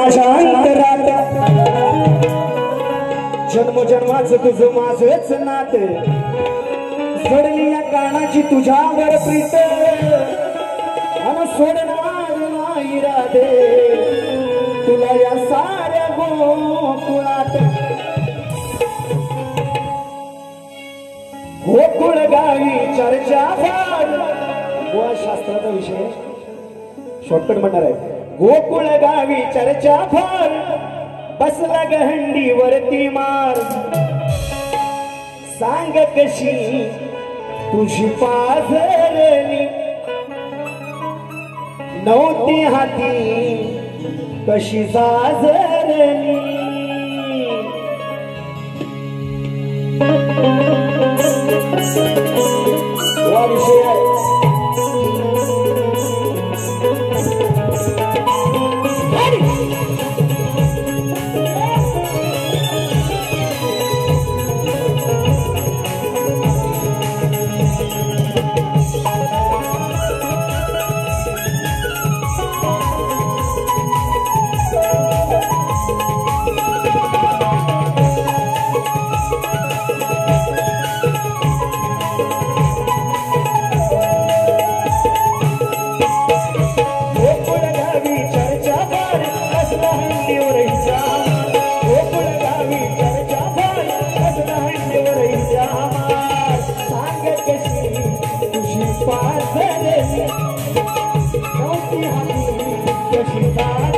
शांतरात जन्मोजन्माचं तुझं माझंच नात सोडली या कानाची तुझ्यावर प्रीत आणि सोडणार नाही राधे तुला या साऱ्या गोकुळात गोकुळ गावी चर्चा फार गोवा शास्त्राचा विषय शॉर्टकट म्हणणार आहे गोकुळ गावी चर्चा फार बसला गहंडी वरती मार सांग कशी तुझी पाझरली नव्हती हाती कशी जाजरली हा विषय आहे Kashida